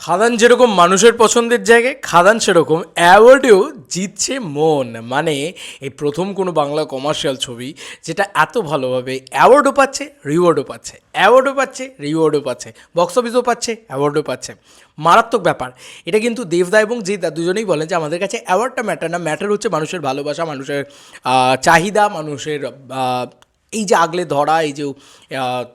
খাদান যেরকম মানুষের পছন্দের জায়গায়, খাদান সেরকম অ্যাওয়ার্ডেও জিতছে মন। মানে এই প্রথম কোনো বাংলা কমার্শিয়াল ছবি যেটা এত ভালোভাবে অ্যাওয়ার্ডও পাচ্ছে, রিওয়ার্ডও পাচ্ছে, অ্যাওয়ার্ডও পাচ্ছে, রিওয়ার্ডও পাচ্ছে, বক্স অফিসও পাচ্ছে, অ্যাওয়ার্ডও পাচ্ছে। মারাত্মক ব্যাপার। এটা কিন্তু দেবদা এবং জিৎদা দুজনেই বলেন যে আমাদের কাছে অ্যাওয়ার্ডটা ম্যাটার না, ম্যাটার হচ্ছে মানুষের ভালোবাসা, মানুষের চাহিদা, মানুষের এই যে আগলে ধরা, এই যে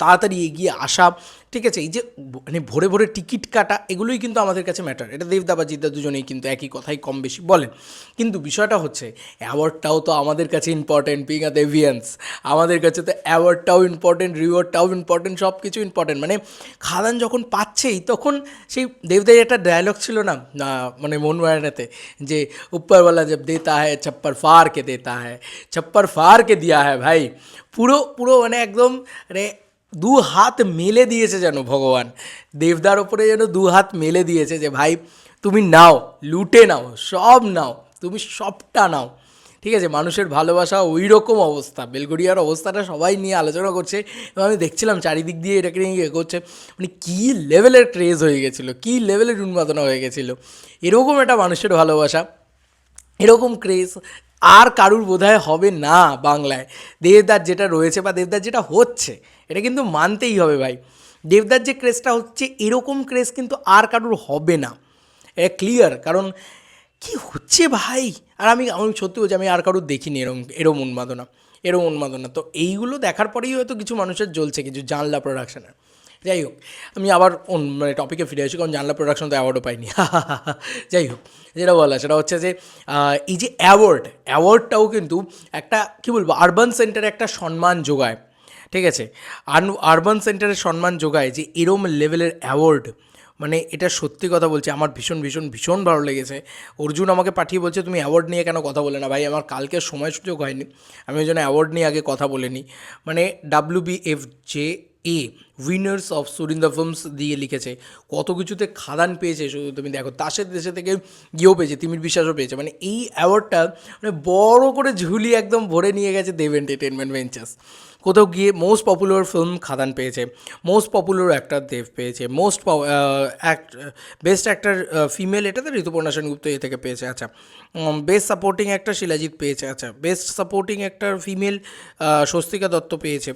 তাড়াতাড়ি এগিয়ে আসা, ঠিক আছে, এই যে মানে ভোরে ভোরে টিকিট কাটা, এগুলোই কিন্তু আমাদের কাছে ম্যাটার। এটা দেবদা বা জিদ্দা দুজনেই কিন্তু একই কথাই কম বেশি বলেন। কিন্তু বিষয়টা হচ্ছে অ্যাওয়ার্ডটাও তো আমাদের কাছে ইম্পর্টেন্ট, বিং আ দেভিয়ান্স। আমাদের কাছে তো অ্যাওয়ার্ডটাও ইম্পর্টেন্ট, রিওয়ার্ডটাও ইম্পর্টেন্ট, সব কিছু ইম্পর্টেন্ট। মানে খাদান যখন পাচ্ছেই, তখন সেই দেবদাই একটা ডায়লগ ছিল না, মানে মনমায়ানাতে, যে উপরওয়ালা জব দেতা হ্যায় ছপ্পর ফার কে দেতা হ্যায়, ছপ্পর ফার কে দিয়া হ্যায় ভাই। পুরো পুরো মানে একদম মানে দু হাত মেলে দিয়েছে যেন ভগবান দেবদার ওপরে, যেন দু হাত মেলে দিয়েছে যে ভাই তুমি নাও, লুটে নাও, সব নাও, তুমি সবটা নাও। ঠিক আছে, মানুষের ভালোবাসা ওই রকম অবস্থা, বেলগড়িয়ার অবস্থাটা সবাই নিয়ে আলোচনা করছে এবং আমি দেখছিলাম চারিদিক দিয়ে এটাকে নিয়ে এগোচ্ছে। মানে কী লেভেলের ক্রেজ হয়ে গেছিলো, কী লেভেলের উন্মাদনা হয়ে গেছিলো। এরকম একটা মানুষের ভালোবাসা, এরকম ক্রেজ আর কারুর বোধহয় হবে না বাংলায়। দেবদার যেটা রয়েছে বা দেবদার যেটা হচ্ছে, এটা কিন্তু মানতেই হবে ভাই। দেবদার যে ক্রেজটা হচ্ছে, এরকম ক্রেজ কিন্তু আর কারুর হবে না, এটা ক্লিয়ার। কারণ কি হচ্ছে ভাই, আর আমি আমি সত্যি বলছি, আমি আর কারুর দেখিনি এরম এরম উন্মাদনা, এরম উন্মাদনা। তো এইগুলো দেখার পরেই হয়তো কিছু মানুষের জ্বলছে, কিছু জানলা প্রোডাকশনের। যাই হোক, আমি আবার মানে টপিকে ফিরে আসি, কারণ জানলা প্রোডাকশন তো অ্যাওয়ার্ডও পাইনি। যাই হোক, যেটা বলা সেটা হচ্ছে যে এই যে অ্যাওয়ার্ডটাও কিন্তু একটা কী বলবো, আরবান সেন্টারে একটা সম্মান যোগায়। ঠিক আছে, আরবান সেন্টারে সম্মান যোগায় যে এরম লেভেলের অ্যাওয়ার্ড, মানে এটা সত্যি কথা বলছি, আমার ভীষণ ভীষণ ভীষণ ভালো লেগেছে। অর্জুন আমাকে পাঠিয়ে বলছে তুমি অ্যাওয়ার্ড নিয়ে কেন কথা বলে না ভাই, আমার কালকে সময় সুযোগ হয়নি, আমি ওই জন্য অ্যাওয়ার্ড নিয়ে আগে কথা বলে নিই। মানে WBFJA উইনার্স অফ সুরিন্দা ফিল্মস দিয়ে লিখেছে, কত কিছুতে খাদান পেয়েছে শুধু তুমি দেখো, তাসের দেশে থেকে গিয়েও পেয়েছে, তিমির বিশ্বাসও পেয়েছে। মানে এই অ্যাওয়ার্ডটা মানে বড় করে ঝুলি একদম ভরে নিয়ে গেছে দেব এন্টারটেনমেন্ট ভেঞ্চার্স। কোথাও গিয়ে মোস্ট পপুলার ফিল্ম খাদান পেয়েছে, মোস্ট পপুলার অ্যাক্টর দেব পেয়েছে, বেস্ট অ্যাক্টর ফিমেল এটাতে ঋতুপর্ণা সেনগুপ্ত এ থেকে পেয়েছে। আচ্ছা, বেস্ট সাপোর্টিং অ্যাক্টর শিলাজিৎ পেয়েছে। আচ্ছা, best supporting actor female Swastika Dutta পেয়েছে।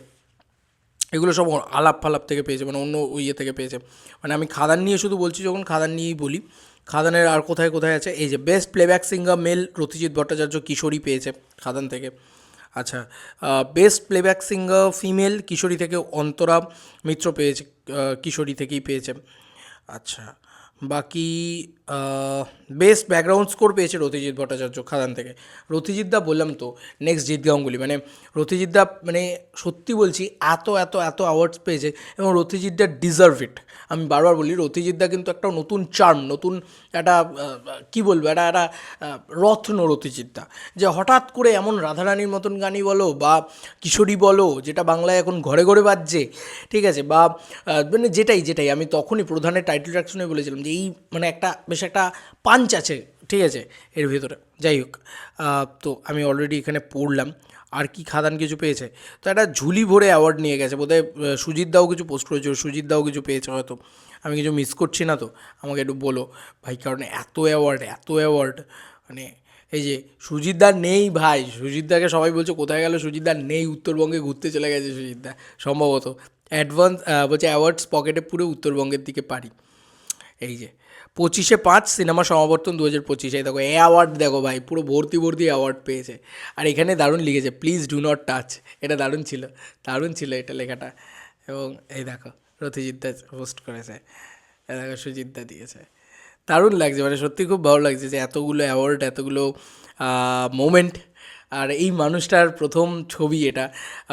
এগুলো সব আলাপ ফালাপ থেকে পেয়েছে, মানে অন্য ইয়ে থেকে পেয়েছে। মানে আমি খাদান নিয়ে শুধু বলছি, যখন খাদান নিয়েই বলি, খাদানের আর কোথায় কোথায় আছে, এই যে best playback singer male Rathijit Bhattacharya Kishori পেয়েছে খাদান থেকে। আচ্ছা, best playback singer female Kishori থেকে অন্তরা মিত্র পেয়েছে, কিশোরী থেকেই পেয়েছে। আচ্ছা, বাকি বেস্ট ব্যাকগ্রাউন্ড স্কোর পেয়েছে রথিজিৎ ভট্টাচার্য খাদান থেকে। রথিজিৎদা বললাম তো, নেক্সট জিৎ গাঙ্গুলি, মানে রথিজিৎদা মানে সত্যি বলছি এত এত এত অ্যাওয়ার্ডস পেয়েছে এবং রথিজিৎদা ডিজার্ভ ইট। আমি বারবার বলি, রথিজিৎদা কিন্তু একটা নতুন চার্ম, নতুন একটা কী বলবো, একটা রত্ন রথিজিৎদা, যে হঠাৎ করে এমন রাধারানীর মতন গানই বলো বা কিশোরী বলো, যেটা বাংলায় এখন ঘরে ঘরে বাজছে, ঠিক আছে, বা মানে যেটাই আমি তখনই প্রধানের টাইটেল ট্র্যাক শুনে বলেছিলাম যে এই মানে একটা বেশ একটা পাঞ্চ আছে, ঠিক আছে, এর ভিতরে। যাই হোক, তো আমি অলরেডি এখানে পড়লাম আর কি খাদান কিছু পেয়েছে, তো একটা ঝুলি ভরে অ্যাওয়ার্ড নিয়ে গেছে বোধহয়। সুজিতদাও কিছু পোস্ট করেছে, সুজিতদাও কিছু পেয়েছে হয়তো, আমি কিছু মিস করছি না তো, আমাকে একটু বলো ভাই, কারণ এত অ্যাওয়ার্ড মানে এই যে সুজিতদার নেই ভাই, সুজিতদাকে সবাই বলছে কোথায় গেল, সুজিতদার নেই, উত্তরবঙ্গে ঘুরতে চলে গেছে সুজিতদা সম্ভবত। অ্যাডভান্স বলছে অ্যাওয়ার্ডস পকেটে পুরো উত্তরবঙ্গের দিকে পারি। এই যে 25/5 সিনেমা সমাবর্তন 2025, এই দেখো অ্যাওয়ার্ড, দেখো ভাই পুরো ভর্তি ভর্তি অ্যাওয়ার্ড পেয়েছে। আর এখানে দারুণ লিখেছে, প্লিজ ডু নট টাচ, এটা দারুণ ছিল এটা লেখাটা। এবং এই দেখো রথিজিৎদা পোস্ট করেছে, এ দেখো সুজিতদা দিয়েছে, দারুণ লাগছে, মানে সত্যি খুব ভালো লাগছে যে এতগুলো অ্যাওয়ার্ড, এতগুলো মোমেন্ট। আর এই মানুষটার প্রথম ছবি এটা,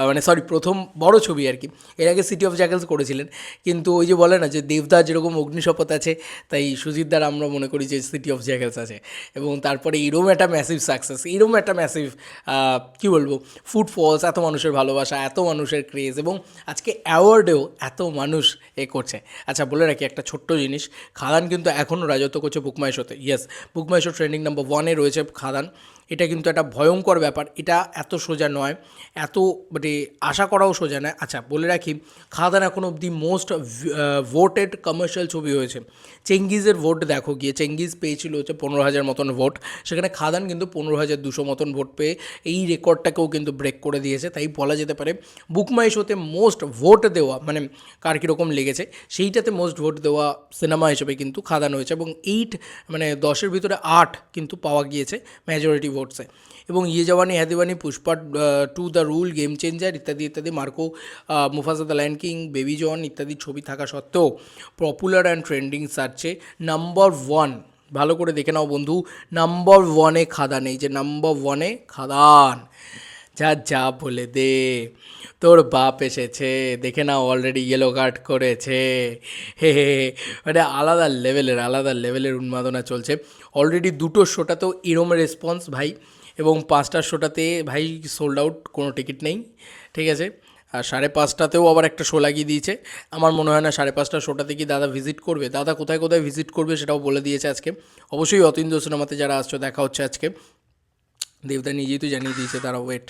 মানে সরি প্রথম বড় ছবি আর কি। এর আগে সিটি অফ জ্যাকেলস করেছিলেন, কিন্তু ওই যে বলে না যে দেবদা যেরকম অগ্নিশপথ আছে, তাই সুজিতদার আমরা মনে করি যে সিটি অফ জ্যাকেলস আছে। এবং তারপরে এরম একটা ম্যাসিভ সাকসেস, এরম একটা ম্যাসিভ কী বলবো ফুটফলস, এত মানুষের ভালোবাসা, এত মানুষের ক্রেজ, এবং আজকে অ্যাওয়ার্ডেও এত মানুষ এ করছে। আচ্ছা, বলে রাখি একটা ছোট্ট জিনিস, খাদান কিন্তু এখনও রাজত্ব করছে বুকমাই শোতে। ইয়েস, বুকমাই শো ট্রেন্ডিং নাম্বার 1-এ রয়েছে খাদান। এটা কিন্তু একটা ভয়ঙ্কর ব্যাপার, এটা এত সোজা নয়, এত মানে আশা করাও সোজা নয়। আচ্ছা বলে রাখি, খাদান এখন অবধি মোস্ট ভোটেড কমার্শিয়াল ছবি হয়েছে। চেঙ্গিজের ভোট দেখো গিয়ে, চেঙ্গিজ পেয়েছিল হচ্ছে 15,000 মতন ভোট, সেখানে খাদান কিন্তু 15,200 মতন ভোট পেয়ে এই রেকর্ডটাকেও কিন্তু ব্রেক করে দিয়েছে। তাই বলা যেতে পারে বুক মাই শোতে মোস্ট ভোট দেওয়া, মানে কার কীরকম লেগেছে সেইটাতে মোস্ট ভোট দেওয়া সিনেমা হিসেবে কিন্তু খাদান হয়েছে, এবং 10-এর ভিতরে 8 কিন্তু পাওয়া গিয়েছে মেজরিটি ভোটসে। এবং Yeh Jawaani Hai Deewani, Pushpa 2, the Rule, game changer ইত্যাদি ইত্যাদি, Marco, Mufasa the Lion King, baby John ইত্যাদি ছবি থাকা সত্ত্বেও পপুলার অ্যান্ড ট্রেন্ডিং সার্চে নাম্বার 1, ভালো করে দেখে নাও বন্ধু, নাম্বার 1-এ খাদান। এই যে নাম্বার 1-এ খাদান, যা যা বলে দে, তোর বাপ এসেছে, দেখে নাও অলরেডি ইয়েলো কার্ড করেছে। হে হে হে, মানে আলাদা লেভেলের উন্মাদনা চলছে। অলরেডি 2টো শোটাতেও এরম রেসপন্স ভাই, এবং 5টার শোটাতে ভাই সোল্ড আউট, কোনো টিকিট নেই, ঠিক আছে। আর 5:30তেও আবার একটা শো লাগিয়ে দিয়েছে। আমার মনে হয় না 5:30টার শোটাতে কি দাদা ভিজিট করবে। দাদা কোথায় কোথায় ভিজিট করবে সেটাও বলে দিয়েছে আজকে। অবশ্যই অতীন্দ্র সিনেমাতে যারা আসছো দেখা হচ্ছে আজকে। দেবদা নিজেই তো জানিয়ে দিয়েছে, তারা ওয়েট,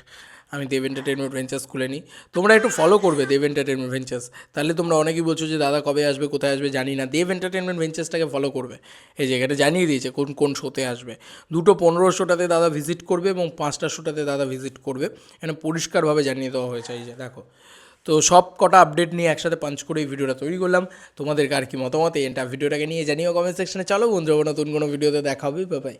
আমি দেব এন্টারটেনমেন্ট ভেঞ্চার্স খুলে নিই। তোমরা একটু ফলো করবে দেব এন্টারটেনমেন্ট ভেঞ্চার্স, তাহলে তোমরা অনেকেই বলছো যে দাদা কবে আসবে, কোথায় আসবে জানি না। দেব এন্টারটেনমেন্ট ভেঞ্চার্সটাকে ফলো করবে, এই জায়গাটা জানিয়ে দিয়েছে কোন কোন শোতে আসবে। 2:15 শোটাতে দাদা ভিজিট করবে এবং 5টা শোটাতে দাদা ভিজিট করবে, এখানে পরিষ্কারভাবে জানিয়ে দেওয়া হয়েছে। এই যে দেখো, তো সব কটা আপডেট নিয়ে একসাথে পাঞ্চ করে এই ভিডিওটা তৈরি করলাম। তোমাদের কার কি মতামত এই ভিডিওটাকে নিয়ে জানিও কমেন্ট সেকশনে। চলো বন্ধুরা, নতুন কোনো ভিডিওতে দেখা হবে, বাই বাই।